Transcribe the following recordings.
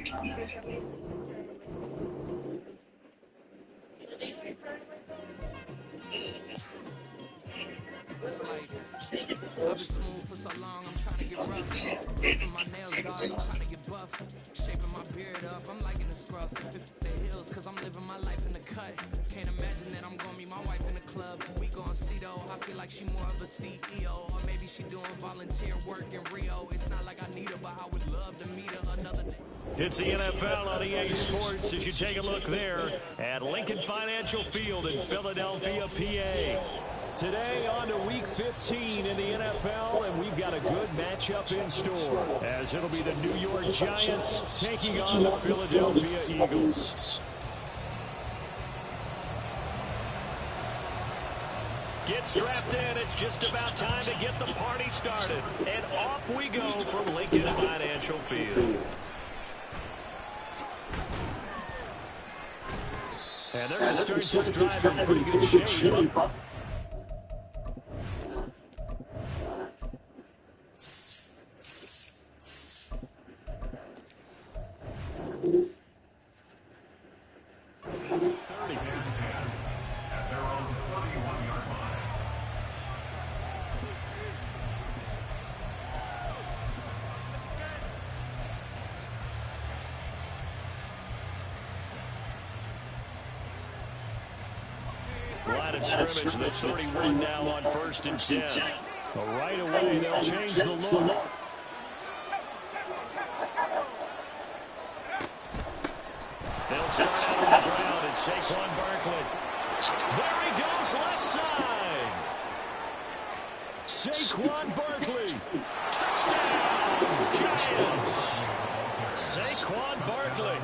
It's like I've been smooth for so long, I'm trying to get rough. Leaving my nails, dog, I'm trying to get buff. Shaping my beard up, I'm liking the scruff. The heels, cause I'm living my life in the cut. Can't imagine that I'm gonna meet my wife in the club. We gon' see though, I feel like she more of a CEO. Or maybe she doing volunteer work in Rio. It's not like I need her, but I would love to meet her another day. It's the NFL on EA Sports as you take a look there at Lincoln Financial Field in Philadelphia, PA. Today on to Week 15 in the NFL, and we've got a good matchup in store, as it'll be the New York Giants taking on the Philadelphia Eagles. Get strapped in. It's just about time to get the party started. And off we go from Lincoln Financial Field. And they're going to start this drive in pretty good shape. Line of scrimmage, the 31 now on 1st and 10. Well, right away, they'll change the look. They'll start out on the ground, and Saquon Barkley. There he goes, left side. Saquon Barkley. Touchdown, Giants. Saquon Barkley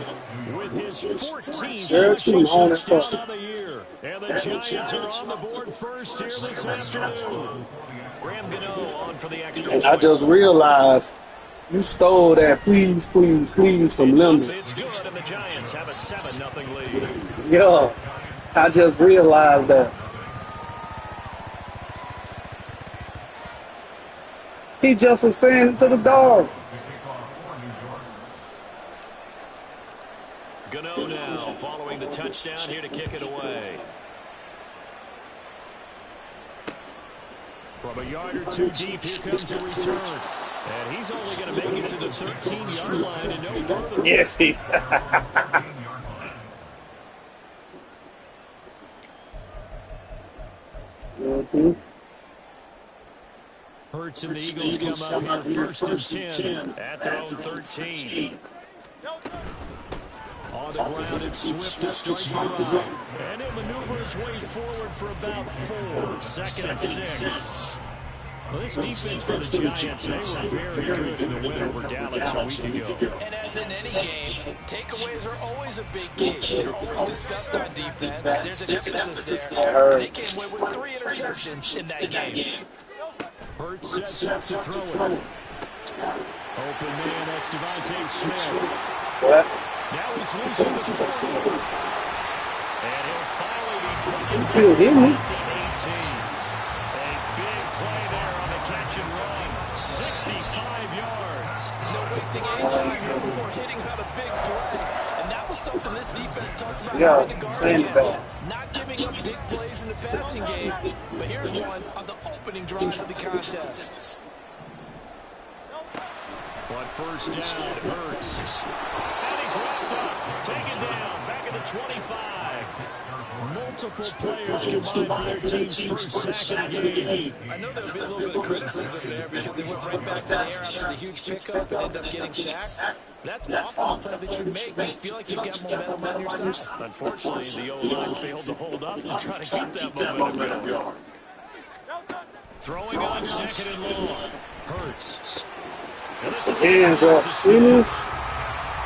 with his 14th touchdown on the year. And the Giants are on the board first here this afternoon. Graham Gano on for the extra. And I just realized you stole that please, please, please from Limbo. It's good, and the Giants have a 7-0 lead. Yeah, I just realized that. He just was saying it to the dog. Gano now following the touchdown here to kick it away. From a yard or two deep, here comes the return. And he's only going to make it to the 13-yard line and no further. Yes, he's. Hurts and the Eagles come up here 1st and 10 at their own 13. On the ground, it's Swift to start the drive. And it maneuvers way forward for about 4. 2nd and 6. Well, this defense for the Giants, they were very good in the win over Dallas a week ago. And as in any game, takeaways are always a big key. They're always discussed on defense. There's an emphasis there. And they came away with 3 interceptions in that game. Hurts sets up to throw it. Open man, that's Devontae Smith. What? Now he's loose in the 40. And he'll finally be touched at Killed him. the 18. A big play there on the catch and run. 65 yards. No wasting any time here before hitting on a big play. And that was something this defense talks about Yeah, having to guard same against. Not giving up big plays in the passing game. But here's one on the opening drive of the contest. On 1st down, Hurts. And he's rushed up. Taken down. Back at the 25. Multiple players combined for their team's first sack of the game. I know there'll be a little bit of criticism there because they went right back to the air after the huge pickup and ended up getting sacked. That's often a play that you make. You feel like you've got momentum on your side. Unfortunately, the O-line failed to hold up to try to keep that momentum going. Throwing on 2nd and long. Hurts. Hands up, serious.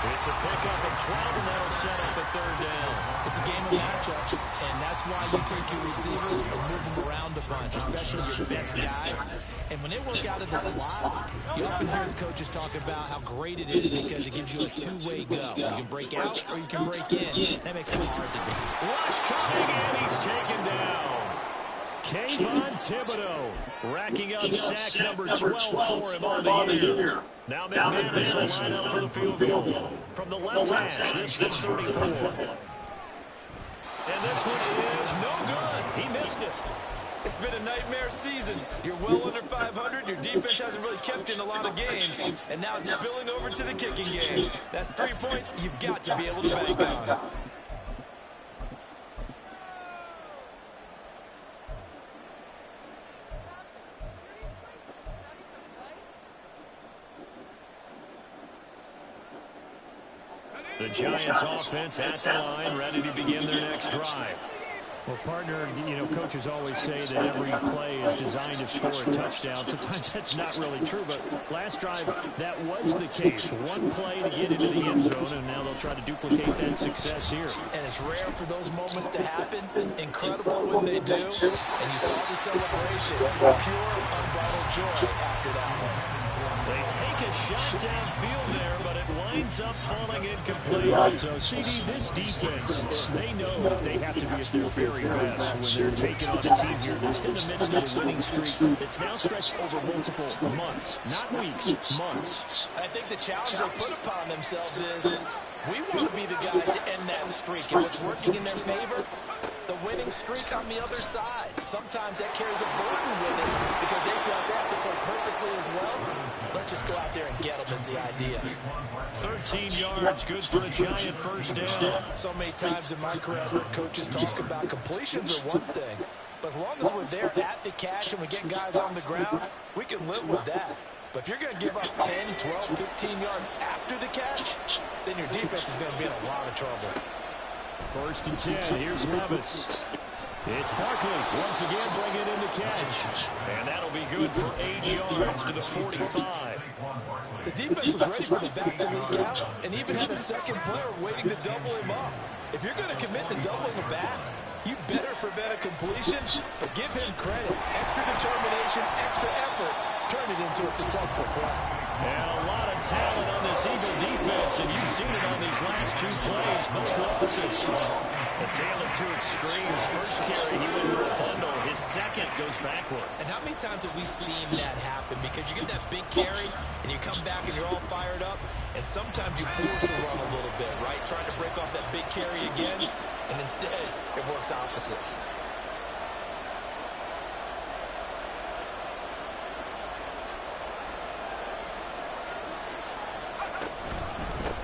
It's a pickup of 12, and that'll set up a 3rd down. It's a game of matchups, and that's why you take your receivers and move them around a bunch, especially your best guys. And when they work out of the slot, you often hear the coaches talk about how great it is because it gives you a two-way go. You can break out or you can break in. That makes it hard to do. Rush coming, and he's taken down. Kayvon Thibodeau racking up sack number 12 for him on the year. Now McManus will line up for the field goal. From the left hash, this from 34. And this one is no good. He missed it. It's been a nightmare season. You're well under 500. Your defense hasn't really kept you in a lot of games. And now it's spilling over to the kicking game. That's 3 points you've got to be able to bank on. The Giants offense at the line, ready to begin their next drive. Well, partner, coaches always say that every play is designed to score a touchdown. Sometimes that's not really true, but last drive, that was the case. One play to get into the end zone, and now they'll try to duplicate that success here. And it's rare for those moments to happen. Incredible when they do. And you saw the celebration. Pure, unbridled joy after that one. They take a shot downfield there, but it winds up falling incomplete. So, CD, this defense, they know that they have to be at their very best when they're taking on a team here that's in the midst of a winning streak that's now stretched over multiple months, not weeks, months. I think the challenge they put upon themselves is we want to be the guys to end that streak. And what's working in their favor? The winning streak on the other side. Sometimes that carries a burden with it because they feel like they have to play perfectly as well. Let's just go out there and get them is the idea. 13 yards, good for a Giant first down. So many times in my career, I've heard coaches talk about completions are one thing. But as long as we're there at the catch and we get guys on the ground, we can live with that. But if you're going to give up 10, 12, 15 yards after the catch, then your defense is going to be in a lot of trouble. First and 10, here's Levis. It's Barkley once again bringing in the catch. And that'll be good for 8 yards to the 45. The defense was ready for the back to leak out and even had a second player waiting to double him up. If you're going to commit to doubling the back, you better prevent a completion, but give him credit. Extra determination, extra effort, turn it into a successful play. And a lot of talent on this Eagle defense, and you've seen it on these last two plays, both losses. A tale of two extremes. First carry, he went for a bundle. His second goes backward. And how many times have we seen that happen? Because you get that big carry, and you come back and you're all fired up, and sometimes you force a run a little bit, right? Trying to break off that big carry again, and instead it works opposite.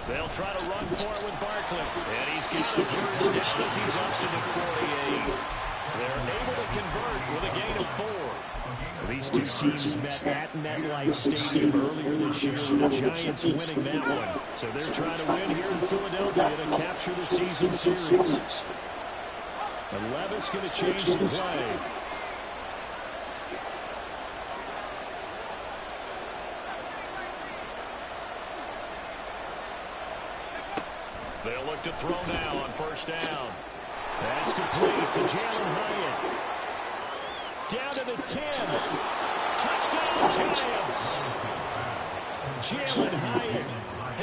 They'll try to run for it with Barkley. And he's got the first down as he's up to the 48. They're able to convert with a gain of 4. These two teams met at MetLife Stadium earlier this year, with the Giants winning that one. So they're trying to win here in Philadelphia to capture the season series. And Levis going to change the play. They'll look to throw now on first down. That's complete to Jalen Hyatt. Down to the 10. Touchdown, Giants. Jalen Hyatt,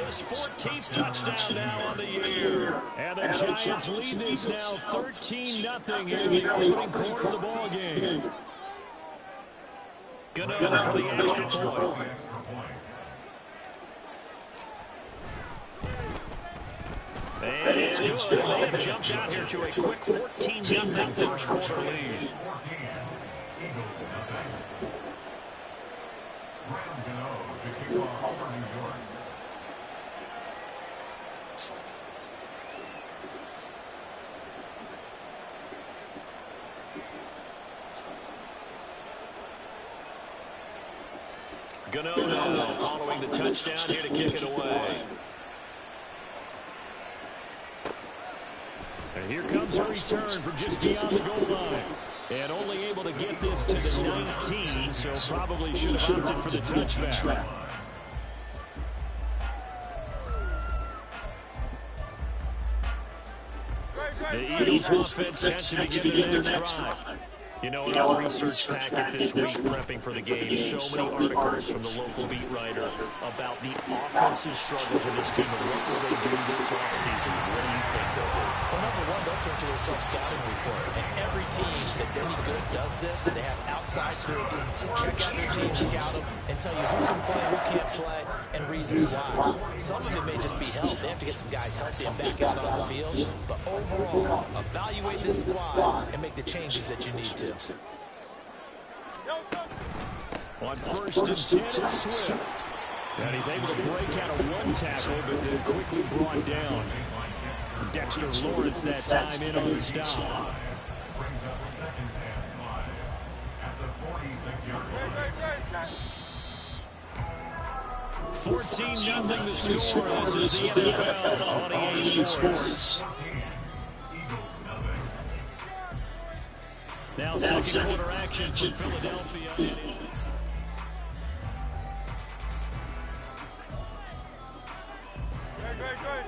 his 14th touchdown now on the year. And the Giants lead this now 13-0 in the opening quarter of the ball game. Gonna go for the extra point. And it's good. They have jumped out here to a quick 14-0 first quarter lead. Gano now following the touchdown here to kick it away. And here comes a return from just beyond the goal line. And only able to get this to the 19, so probably should have opted for the touchback. The Eagles offense has to begin the next drive. You know, in our research packet this week, prepping for the game, so many articles from the local beat writer about the offensive struggles of this team and what will they do this offseason. What do you think they'll do? Well, number one, they'll turn to their self-scouting report. And every team that's any good does this. They have outside groups. Check out their team, scout them, and tell you who can play, who can't play, and reasons why. Some of it may just be health. They have to get some guys healthy and back out on the field. But overall, evaluate this squad and make the changes that you need to. On first and 10, it's Swift. And he's able to break out of one tackle, but then quickly brought down. Dexter Lawrence that time in on the stop. $14-0 the score. This is the NFL on EA Sports. Now second quarter action for Philadelphia.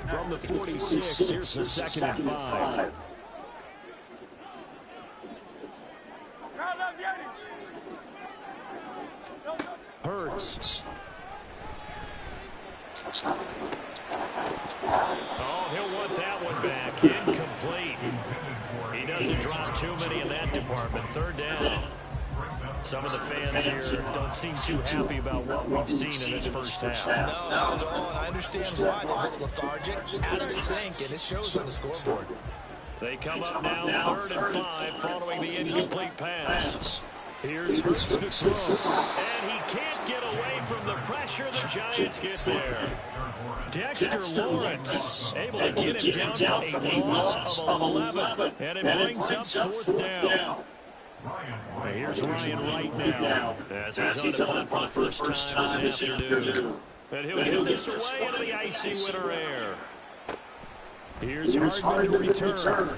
From the 46, here's the 2nd and 5. Hurts. Oh, he'll want that one back. Incomplete. He doesn't drop too many in that department. 3rd down. Some of the fans here don't seem too happy about what we've seen in this first half. No, not at all, and I understand why. They look lethargic, out of sync, and it shows on the scoreboard. They come up now 3rd and 5 following the incomplete pass. Here's Hurts to throw. And he can't get away from the pressure. The Giants get there. Dexter Lawrence able to get him down for a loss of 11. And it brings up 4th down. Here's Ryan right now as he's on the punt for the first time this afternoon. And he'll get this away into the icy winter air. Here's Hardman to return.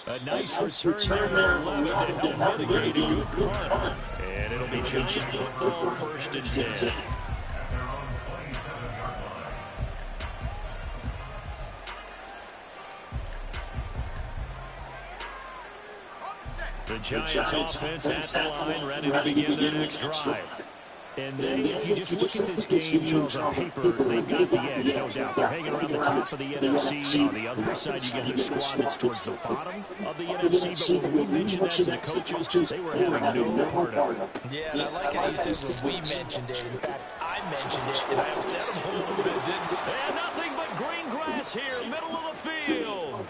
A nice return there at 11 to help mitigate a good punt. And it'll be Giant football 1st and 10. The Giants offense at the line, ready to begin their next drive. And they, if you just look at this game, Charles, on paper, they've got the edge, no doubt. They're hanging around the top of the NFC. On the other side, you get the squad that's towards the bottom of the NFC. But when we mentioned that to the coaches, they were having no part of it. Yeah, and I like how you said when we mentioned it. In fact, I mentioned it, and I upset them a little bit, didn't you? And nothing but green grass here, middle of the field.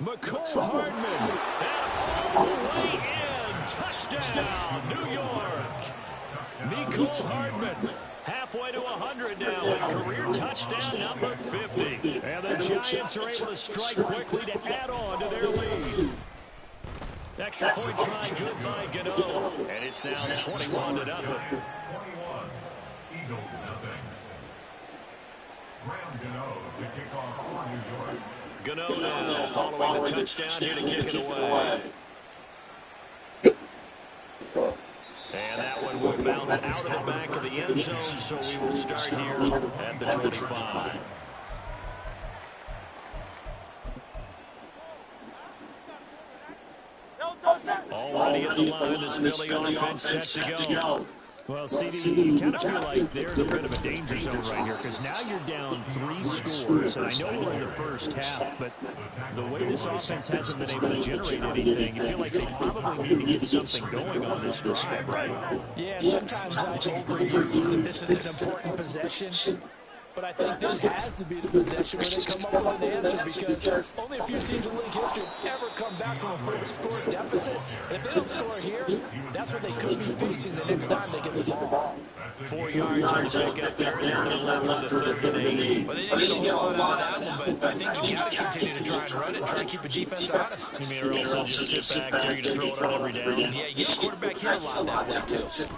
McCole Hardman, and all the way in, touchdown, New York. Mecole Hardman, halfway to 100 now, and career touchdown number 50. And the Giants are able to strike quickly to add on to their lead. Extra point try, good by Gano, and it's now 21-0. Eagles nothing. Graham Gano to kick off for New York. Gano now following the touchdown here to kick it away. And that one will bounce out of the back of the end zone, so we will start here at the 25. Already at the line, this Philly offense set to go. Well, CD, you kind of feel like they're in a bit of a danger zone right here because now you're down 3 scores, and I know we're in the first half, but the way this offense hasn't been able to generate anything, you feel like they probably need to get something going on this drive, right? Yeah, and sometimes I overuse that this is an important possession. But I think this has to be the possession where they come up with an answer because only a few teams in league history have ever come back from a 4-score deficit. And if they don't score here, that's what they could be facing the next time they get the ball. 4 yards on the pick up there, and they're left on the 5th and 8. Well, they didn't get a whole lot out of that one, but I think you got to continue to try and run it and try and keep the defense honest. You mean, or else they'll just sit back there, you throw it on every down. Yeah, you get the quarterback hit a lot that way, too.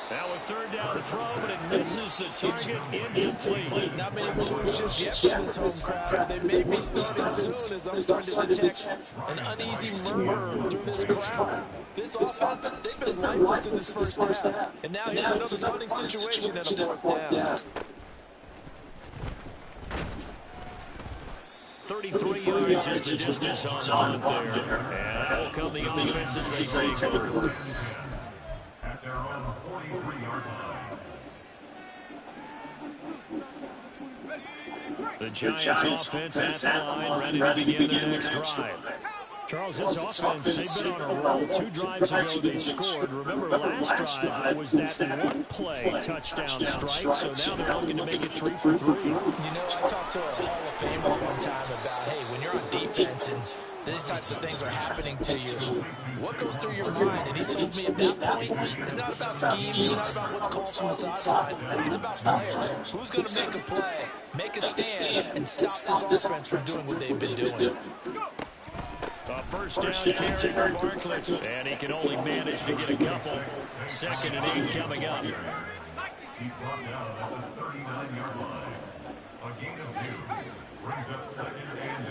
Now a 3rd down throw, but it misses the target, incomplete. Not many moves just yet from this home crowd. They may be starting soon as I'm starting to detect an uneasy murmur through this crowd. This offense, they've been lifeless in this first half. And now here's another punting situation and a 4th down. 33 yards is the distance on the punt there. And out will come the offense as they take over. At their own 43-yard line. The Giants offense at the line, ready to begin their next drive. Charles, this offense, they've been on a roll. 2 drives ago they scored. Remember, last drive was that one-play touchdown strike, so now they're looking to make it 3 for 3. You know, I talked to a Hall of Famer one time about, hey, when you're on defense and these types of things are happening to you, what goes through your mind? And he told me at that point, it's not about schemes, it's not about what's called from the sideline. It's about players. Who's going to make a play, make a stand, and stop this offense from doing what they've been doing? A first down carry for Barkley, and he can only manage to get a couple. 2nd and 8 coming up. He's brought down at the 39-yard line. A gain of 2 brings up 2nd and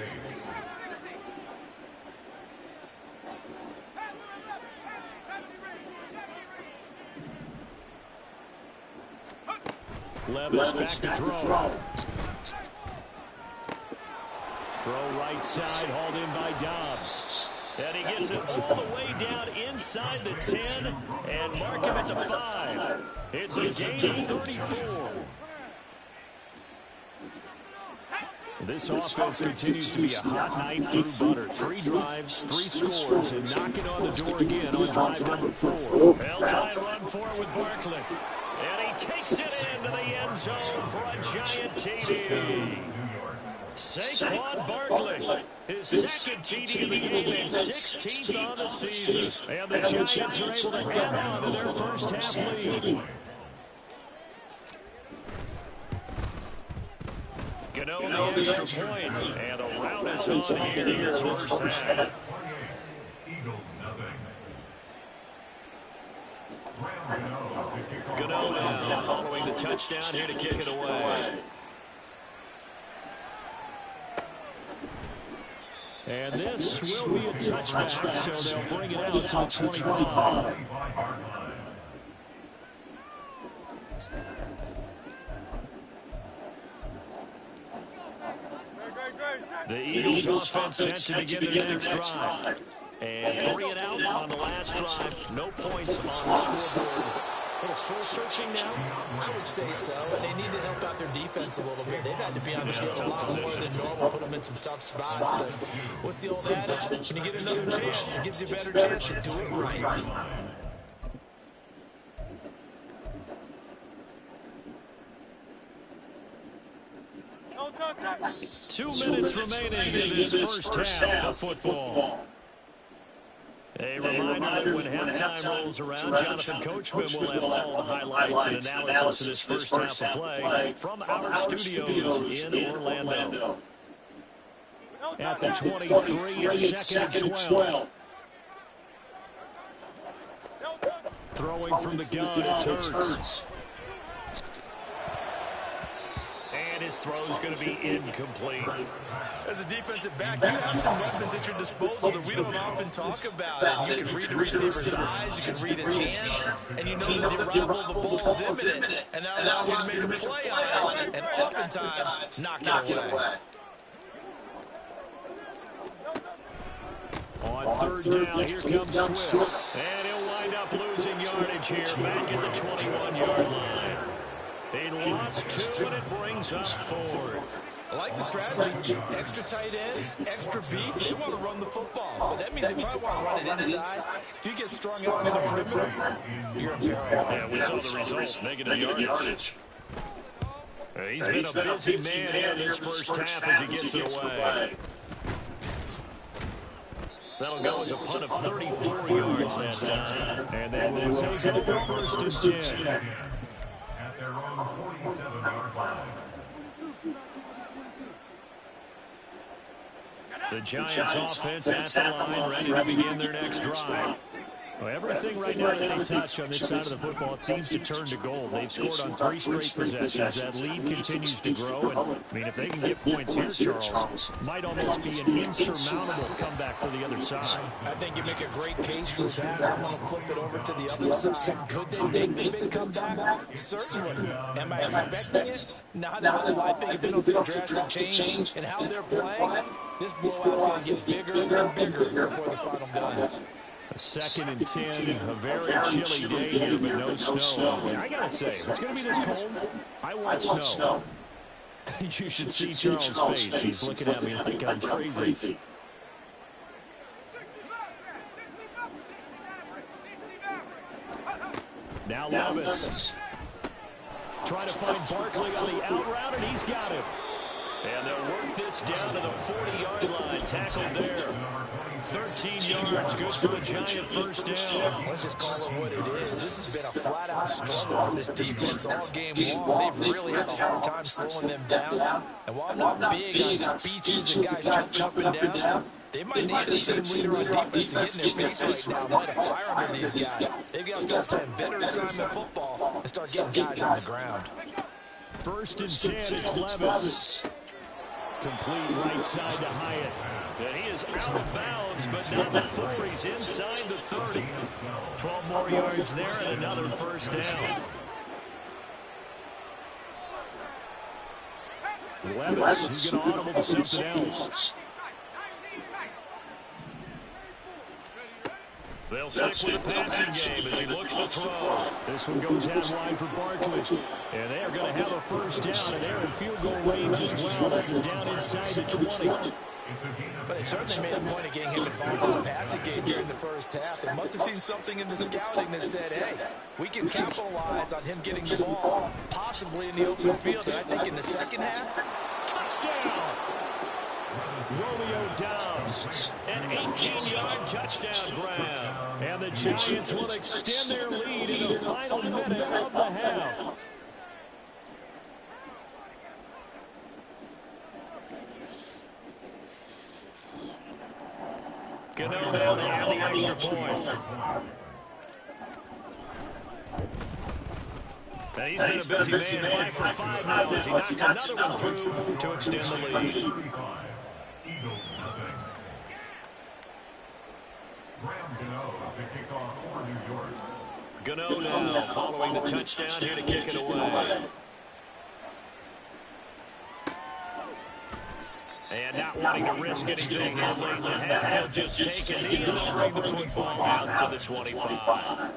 8. Levis back to throw. Throw right side, hauled in by Dobbs. And he gets it all the way down inside the 10 and mark him at the 5. It's a gain of 34. This offense continues to be a hot knife through butter. 3 drives, 3 scores, and knocking on the door again on drive number 4. They'll try and run for it with Barkley. And he takes it into the end zone for a giant TD. Saquon Barkley, his 2nd TD of the game and 16th on the season. And the Giants are able to hang on to their first half lead. Gano the extra point, and the route is on here in this first half. Eagles nothing. Gano now following the touchdown here to kick it away. And this will be a touchback, so they'll bring it out to the 25. The Eagles offense set to begin their next drive. And 3 and out on the last drive. No points on the scoreboard. A little soul-searching now? I would say so, and they need to help out their defense a little bit. They've had to be on the field a lot more than normal, put them in some tough spots. But what's the old adage? When you get another chance, it gives you a better chance to do it right. 2 minutes remaining in this first half of football. A reminder that when halftime rolls around, Jonathan Coachman will have all the highlights and analysis of this first half of play from our studios in Orlando. At the 23, it's 2nd and 12. Throwing from the gun, it's Hurts. And his throw's going to be incomplete. As a defensive back, you have some weapons at your disposal that we don't often talk about. And you can read the receiver's eyes, you can read his hands, and you know that the arrival of the ball is imminent. And that allows you to make a play on it, and oftentimes knock it away. On 3rd down, here comes Swift. And he'll wind up losing yardage here back at the 21-yard line. They lost 2, and it brings up 4th. I like the strategy. Extra tight ends, extra beat. They want to run the football. But that means they probably want to run it inside. If you get strung out in the perimeter, you're in peril. Yeah, we saw the results. Negative yardage. He's been a busy man in this first half as he gets it away. That'll go as a punt of 34 yards that time. And they will take over 1st and 10. At their own 47-yard line. The Giants offense at the line, ready to begin their next drive. Well, everything right now that they touch on this side of the football, it seems to turn to gold. They've scored on 3 straight possessions. That lead continues to grow. And, I mean, if they can get points here, Charles, might almost be an insurmountable comeback for the other side. I think you make a great case for that. I'm going to flip it over to the other side. Could they make the big comeback? Certainly. Am I expecting it? Not at all. I think if they don't see a drastic change in how they're playing, this blowout's going to get bigger and bigger before the final gun. A 2nd and 10, a very chilly day here, but no snow. Yeah, I got to say, if it's going to be this cold, I want snow. You should see Charles' face. He's looking at me like I'm crazy. Now Levis. Trying to find Barkley on the out route, and he's got him. And they'll work this down to the 40-yard line. Tackled there. 13 yards, good for a giant first down. Let's just call it what it is. This has been a flat-out struggle for this defense all game long. They've really had a hard time slowing them down. And while I'm not big on speeches and guys jumping up and down, they might need a team leader on defense to get in their face right now, light a fire under these guys. They've got to start playing better assignment football and start getting guys on the ground. 1st and 10, it's Levis. Complete right side to Hyatt. And he is out of bounds, but not before he's inside the 30. 12 more yards there and another first down. Levis, he's going to audible to something else. They'll stick with the passing game as he looks to throw. This one goes out wide for Barkley. And they are going to have a first down, and they're in field goal range as well. That's down inside the 20. But they certainly made a point of getting him involved in the passing game during the first half. They must have seen something in the scouting that said, hey, we can capitalize on him getting the ball, possibly in the open field. And I think in the second half, touchdown! Romeo Doubs, an 18-yard touchdown grab. And the Giants will extend their lead in the final minute of the half. Gano now to add the extra point. And he's been a busy man, 5 for 5 now as he knocks another one through to extend the lead. Gano now following the touchdown here to kick it away. And not wanting to risk anything here late in the half, he'll just take a knee and they'll bring the football out to the 25.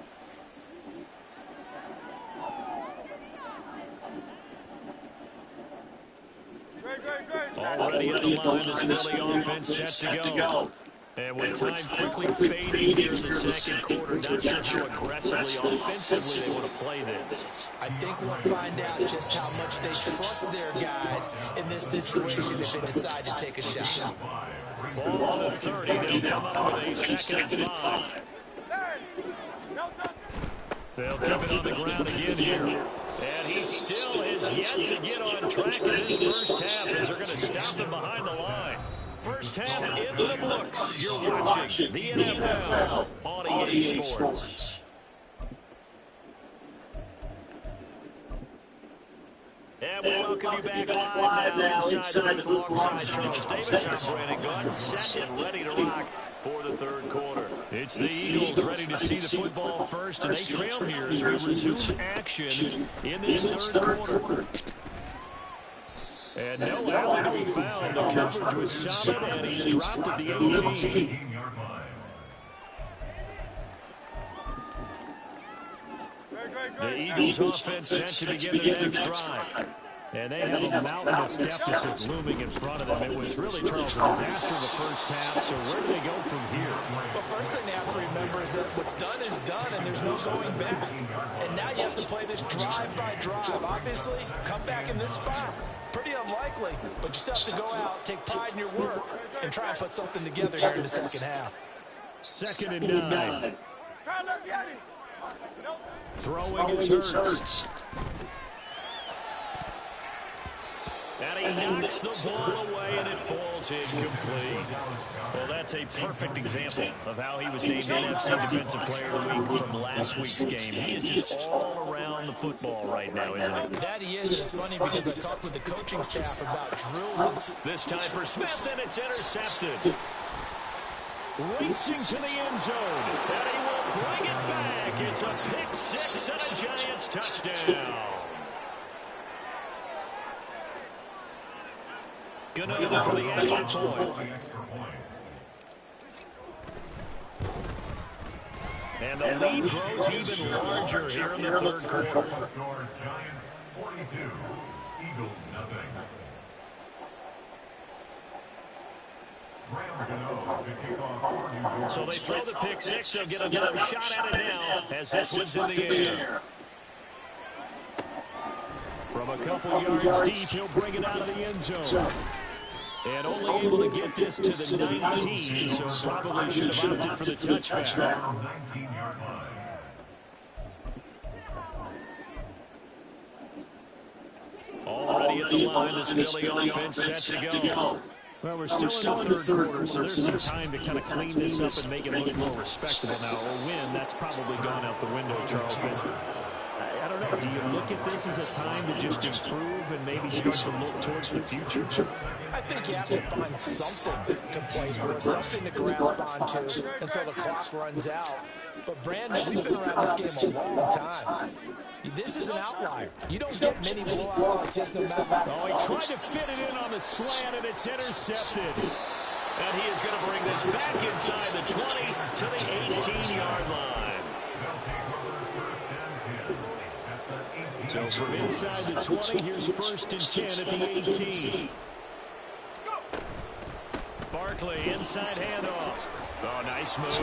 Already at the line, this Philly offense set to go. And with time quickly fading here in the second quarter, not sure how aggressively, offensively they want to play this. I think we'll find out just how much they trust their guys in this situation if they decide to take a shot. Ball on the 30, they'll come up with a 2nd and 5. They'll keep it on the ground again here. And he still is yet to get on track in this first half as they're going to stop him behind the line. First half in the books. You're watching the NFL on EA Sports. And we welcome you back live now inside alongside Charles Davis. I'm Brandon Gordon, set and ready to rock for the third quarter. It's the Eagles ready to see the football first, and they trail here as we resume action in this third quarter. And no alley to be found. The coverage was solid, and he's dropped at the 18. The Eagles offense set to begin their next drive. And they have a mountainous deficit looming in front of them. It was really, Charles, a disaster in the first half. So where do they go from here? Well, first thing they have to remember is that what's done is done, and there's no going back. And now you have to play this drive by drive. Obviously, come back in this spot. Pretty unlikely, but you still have to go out, take pride in your work, and try and put something together here in the second half. 2nd and 9. Throwing is Hurts. And he knocks the ball away, and it falls incomplete. Well, that's a perfect example of how he was named NFC Defensive Player of the Week from last week's game. He is just all around the football right now, isn't he? That he is, and it's funny because I talked with the coaching staff about drills. This time for Smith, and it's intercepted. Racing to the end zone, and he will bring it back. It's a pick six and a Giants touchdown. Gonna for the extra point. And the lead grows even larger here in the third quarter. Giants 42, Eagles nothing. So they throw the pick six. They'll get another shot at it now as this one's in the air. From a couple yards deep, he'll bring it out of the end zone. And only able to get this to the 19, so probably should have opted for the touchback. Already at the line, this Philly offense set to go. Well, we're still in the third quarter, so there's some time to kind of clean this up and make it look more respectable. Now, a win, that's probably gone out the window, Charles. But I don't know. Do you look at this as a time to just improve and maybe start to look towards the future? I think you have to find something to play for, something to grasp onto until the clock runs out. But, Brandon, we've been around this game a long time. This is an outlier. You don't get many blowouts like this no matter. Oh, he tried to fit it in on the slant, and it's intercepted. And he is going to bring this back inside the 20 to the 18-yard line. So from inside the 20, here's first and 10 at the 18. Barkley, inside handoff. Oh, nice move.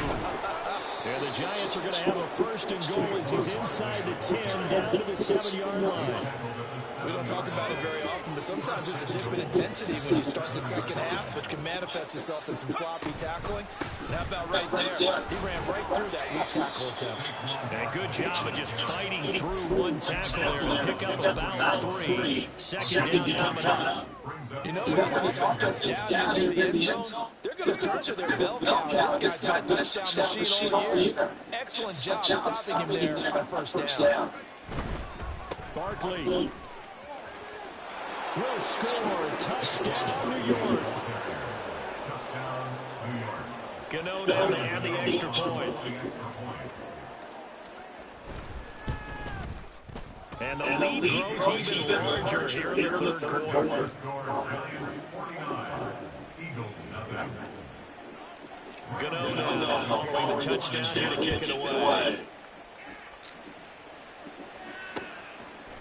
And the Giants are going to have a first and goal as he's inside the 10, down to the 7-yard line. We don't talk about it very often, but sometimes there's a dip in intensity when you start the second half, which can manifest itself in some sloppy tackling. And how about right there? He ran right through that weak tackle attempt. And a good job of just fighting through one tackle there to pick up about 3. Second down coming up. You know, when this offense gets down into the end zone, they're going to turn to their bell cow. This guy's got a touchdown machine all year. Excellent job stopping him there on first down. Barkley will score. Touchdown, New York. Gano down to add the extra point. And the lead grows even larger here in the third quarter. Gano now following the touchdown here to kick it away.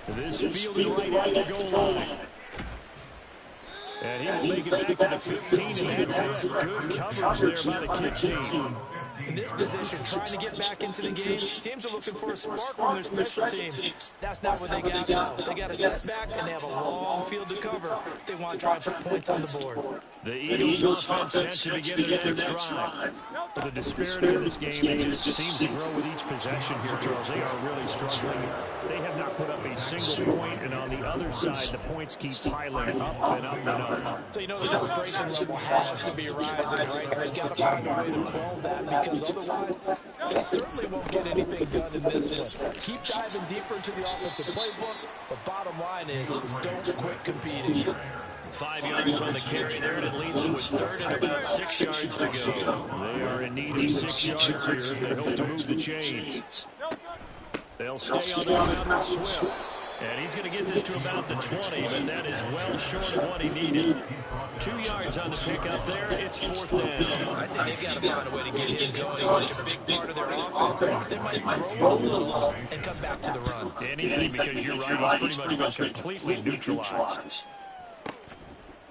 This fielded right at the goal line. And he will make it back to the 15, and that's it. Good coverage there by the kick team. In this position, trying to get back into the game, teams are looking for a spark from their special teams. That's not what they got now. They got a setback, and they have a long field to cover if they want to try and put points on the board. The Eagles offense set to begin their next drive. The disparity of this game, it just seems to grow with each possession here, Charles. They are really struggling. They have not put up a single point, and on the other side, the points keep piling up and up and up. So you know the frustration level has to be rising, right? So they've got to find a way to quell that, because otherwise, they certainly won't get anything done in this one. Keep diving deeper into the offensive playbook, but bottom line is, don't quit competing. 5 yards on the carry there, and it leaves them with third and about 6 yards to go. They are in need of 6 yards here if they hope to move the chains. They'll stay on the ground with Swift. And he's going to get this to about the 20, but that is well short of what he needed. 2 yards on the pickup there. It's fourth down. I think they've got to find a way to get him going. He's such a big part of their offense. They might throw a little and come back to the run. Anything, because you're right, he's pretty much been completely neutralized.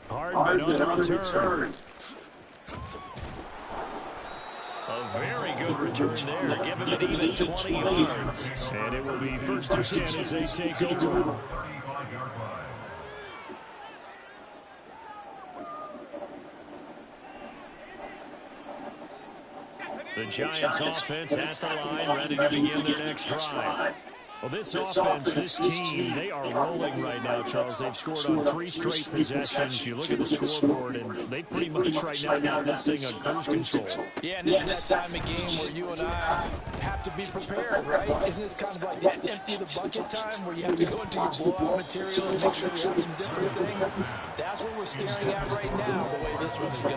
Hardman on the return. A very good return there. Give him an even 20 yards. And it will be first and 10 as they take over. The Giants offense at the line, ready to begin their next drive. Well, this offense, this team, they are rolling right now, Charles. They've scored on 3 straight possessions. You look at the scoreboard, and they pretty much right now got this thing on cruise control. Yeah, and this is that time of game where you and I have to be prepared, right? Isn't this kind of like that empty the bucket time where you have to go into your blowout material and make sure you have some different things? That's what we're staring at right now, the way this one is going.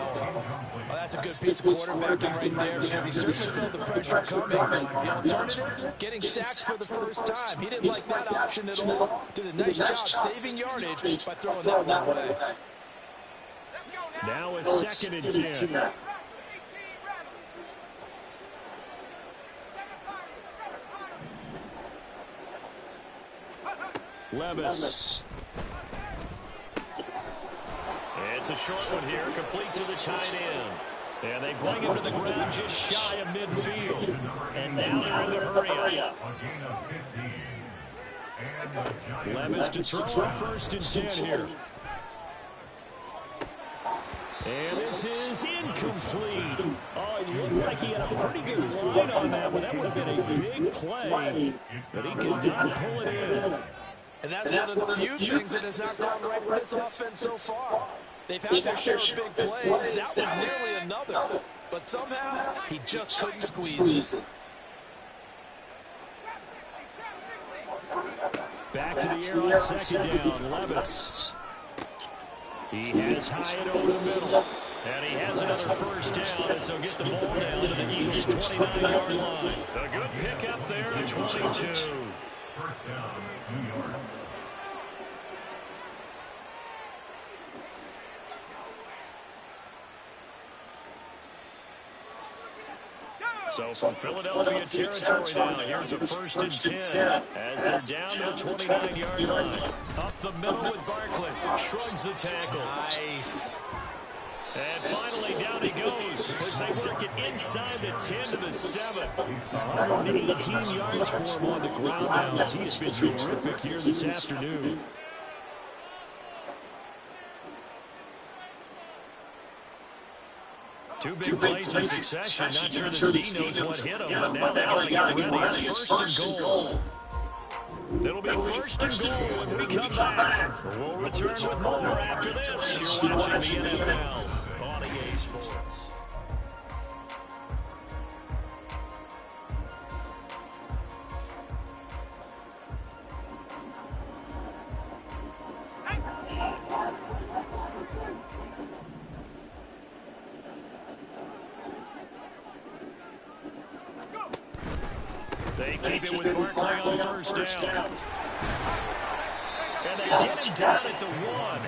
Well, that's a good piece of quarterbacking right there because he certainly felt the pressure coming. The alternative, getting sacked for the first time. He didn't like that option at all. Did a nice job saving yardage by throwing that one away. Now it's 2nd and 10. Levis. It's a short one here, complete to the tight end. And they bring him to the ground just shy of midfield. And now they're in the hurry-up. Levis to throw on 1st and 10 here. And this is incomplete. Oh, it looked like he had a pretty good line on that one. That would have been a big play, but he could not pull it in. And that's one of the few things that has not gone right with this offense so far. They've had their share of big plays. That was nearly another. But somehow, he just couldn't squeeze it. Back to the air on 2nd down, Levis. He has Hyatt over the middle. And he has another 1st down as they'll get the ball down to the Eagles' 29-yard line. A good pick up there at 22. 1st down, New York. So from Philadelphia territory now, here's a 1st and 10 as they're down to the 29-yard line. Up the middle with Barkley. Shrugs the tackle. Nice. And finally, down he goes as they work it inside the 10 to the 7. 118 yards for him on the ground now as he has been terrific here this afternoon. Two big plays in succession. Not sure this D knows what hit him, but now they got to get ready. It's 1st and goal. It'll be 1st and goal when we come back. We'll return with more after this. You're watching the NFL on EA Sports. They keep it with Barkley on 1st down. And they get him down at the 1.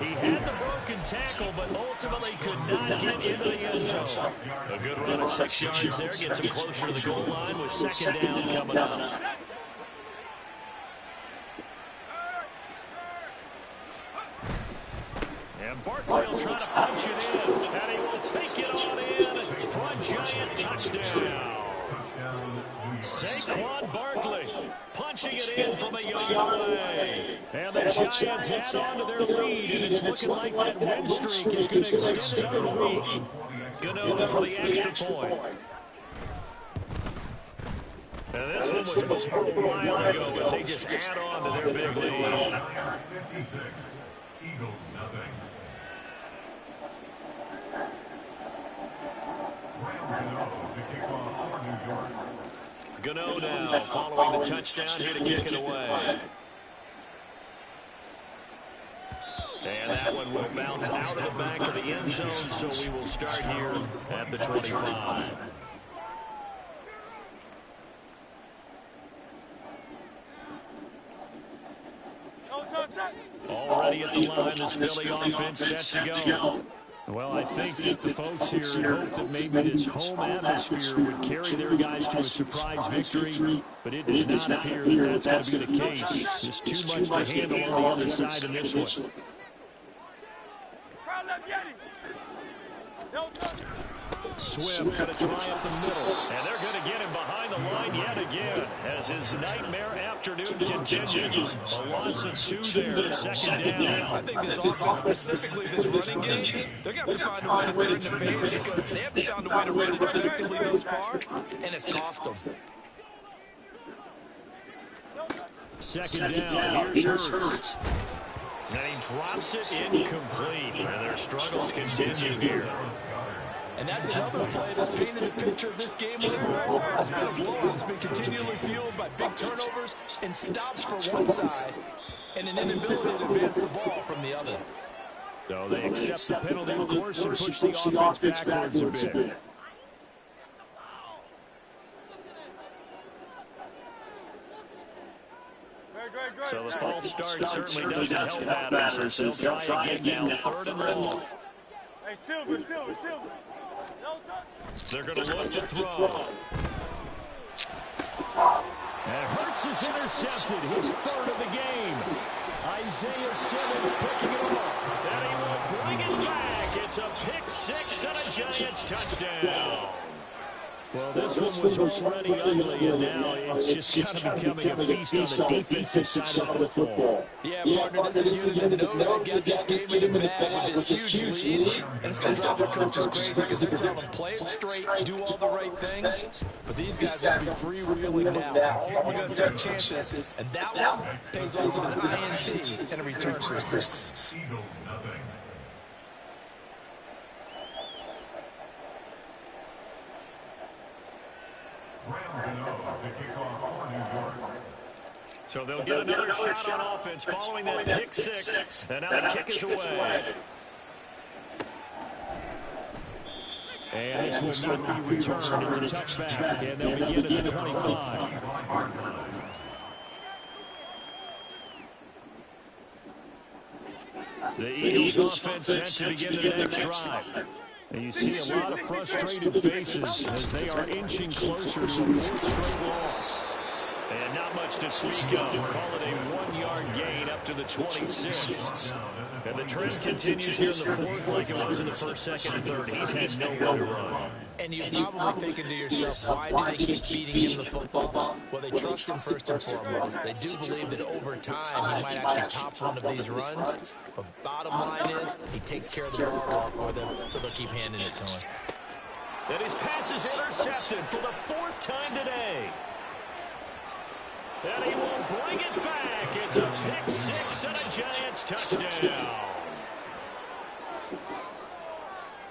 He had the broken tackle, but ultimately could not get into the end zone. A good run of 6 yards there gets him closer to the goal line with 2nd down coming up. And Barkley will try to punch it in, and he will take it on in for a giant touchdown. Saquon Barkley punching it in from a yard away. And the Giants add on to their lead, and it's looking like that win streak is going to extend another week. Gano for the extra point. And this one was over a while ago as they just add on to their big lead. Eagles, nothing. Gano now following the touchdown here to kick it away. And that one will bounce out of the back of the end zone, so we will start here at the 25. Already at the line, this Philly offense set to go. Well, I think that the folks here hope that maybe this home atmosphere would carry their guys to a surprise victory, but it does not appear that that's going to be the case. There's too much to handle on the other side of this one. Swift going to try up the middle, and they're going to get him behind the line yet again as his nightmare afternoon continues. A loss of 2 there, 2nd down. I think this offense, specifically this running game, they're going to have to find a way to turn the page because they haven't found a way to run it effectively thus far, and it's cost them. Second down, here's Hurts. And he drops it incomplete. And their struggles continue here. And that's another play that's painted a picture of this game where it's been a blowout. It's been continually fueled by big turnovers and stops for one side and an inability to advance the ball from the other. So they accept the penalty, of course, and push the offense backwards a bit. So the false start certainly doesn't help matters as they'll try again now, third and long. Hey, Silver. They're going to look to throw. And Hurts is intercepted, his third of the game. Isaiah Simmons picking it off. And he will bring it back. It's a pick six and a Giants touchdown. Well, this one was already ugly, and now it's just kind of becoming a feast on the defensive side of the football. Yeah, partner, this is a unit that knows they got this game in the bag with this huge lead, and it's going to drive the coaches crazy because they're telling them, play it straight, do all the right things, but these guys are going to be freewheeling now. All of them are going to take chances, and that one pays off with an INT and a return for a six. Eagles nothing. To kick off for New York. So they'll get another shot on offense following that pick six, and now the kick is away. And this will not be returned. It's a touchback, and they'll begin at the 25. The Eagles offense set to begin the next drive. And you see a lot of frustrated faces as they are inching closer to a fourth straight loss. And not much to speak of. Call it a 1-yard gain up to the 26. And the trend continues here in the fourth like it was in the first, second, and third. He's had nowhere to run. And you're probably thinking to yourself, why do they keep feeding him the football? Well, they trust him first and foremost. They do believe that over time he might actually pop one of these runs. But bottom line is, he takes care of the ball for them, so they'll keep handing it to him. And his pass is intercepted for the fourth time today. And he will bring it back. It's a pick six and a Giants touchdown.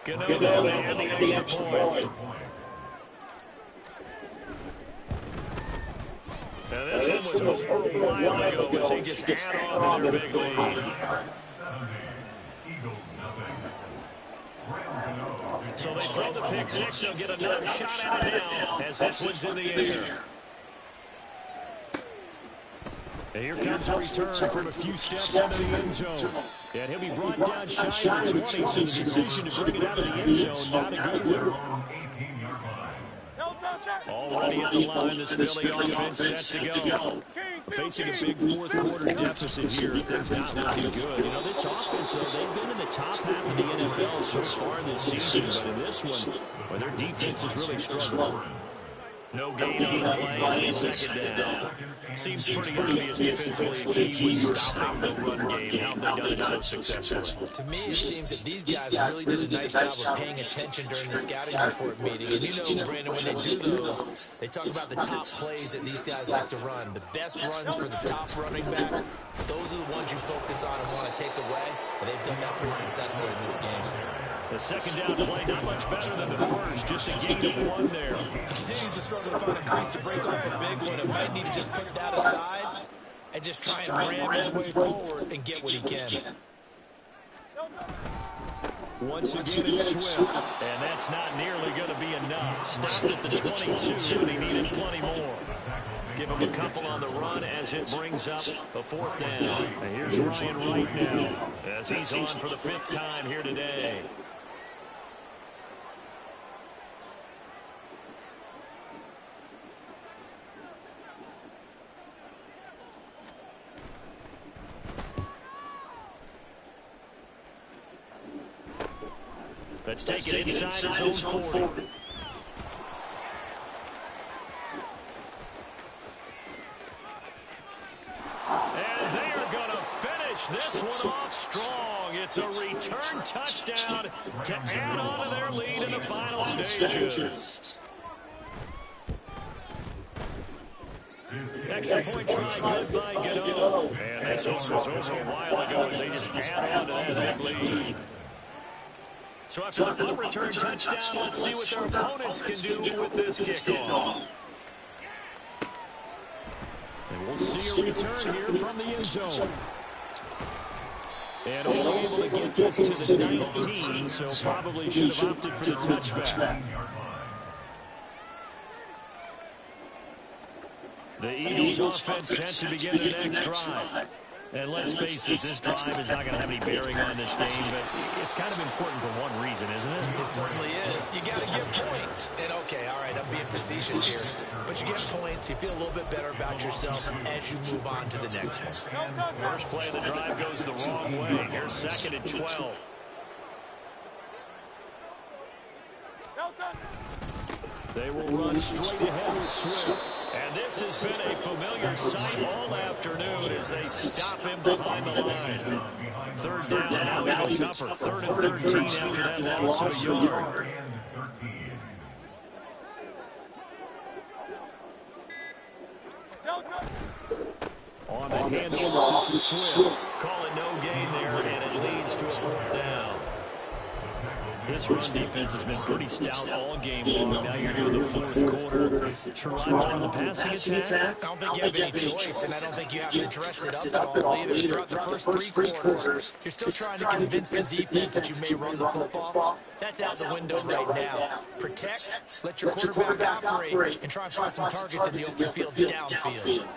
Gano and the extra point. Now this one was over a while ago as they just add on to their big lead. So they throw the pick six. They'll get another shot at it now as this one's in the air. And here comes a return from a few steps into the end zone. And he'll be brought down shy of the 20, so the decision to bring it out of the end zone, not a good one. Already at the line, this Philly offense set to go. Facing a big fourth quarter deficit here, things not looking good. You know, this offense, though, they've been in the top half of the NFL so far this season, but in this one, well, their defense is really struggling. No gain on the play, second down. Seems pretty obvious defensively key was stopping the run game. How have they done it so successfully? To me, it seems that these guys really did a nice job of paying attention during the scouting report meeting. And you know, Brandon, when they do those, they talk about the top plays that these guys like to run. The best runs for the top running back, those are the ones you focus on and want to take away. And they've done that pretty successfully in this game. The second down play, not much better than the first, just a gain of one there. He continues to struggle to find a crease to break off a big one. It might need to just put that aside and just try and ram his way forward and get what he can. Once again, it's Swift, and that's not nearly going to be enough. Stopped at the 22, and he needed plenty more. Give him a couple on the run as it brings up a fourth down. And here's Ryan Wright now as he's on for the fifth time here today. Let's take it inside his own 40. And they are going to finish this one off strong. It's a return touchdown to add on to their lead in the final stages. Extra point try good by Gano. And this one was over a while ago as they just add on to that big lead. So after the punt return touchdown, let's see what their opponents can do with this kickoff. And we'll see a return here from the end zone. And only able to get this to the 19, so probably should have opted for the touchback. The Eagles offense set to begin their next drive. And let's face it, this drive is not going to have any bearing on this game, but it's kind of important for one reason, isn't it? It certainly is. You got to get points. And okay, all right, I'm being facetious here, but you get points, you feel a little bit better about yourself as you move on to the next one. First play of the drive goes the wrong way. Here's 2nd and 12. They will run straight ahead with Swift. And this has been a familiar sight all afternoon as they stop him behind the line. Third down, now even tougher. 3rd and 13 after that loss of a yard. On the handoff, this is Swift. Call it no gain there, and it leads to a 4th down. This run defense has been pretty stout all game long. Now you're into the 4th quarter. Rely on the passing attack. I don't think you have any choice, and I don't think you have to dress it up at all either. Throughout the first 3 quarters, you're still trying to convince the defense that you may run the football. That's out the window right now. Protect, let your quarterback operate, and try to find some targets in the open field downfield.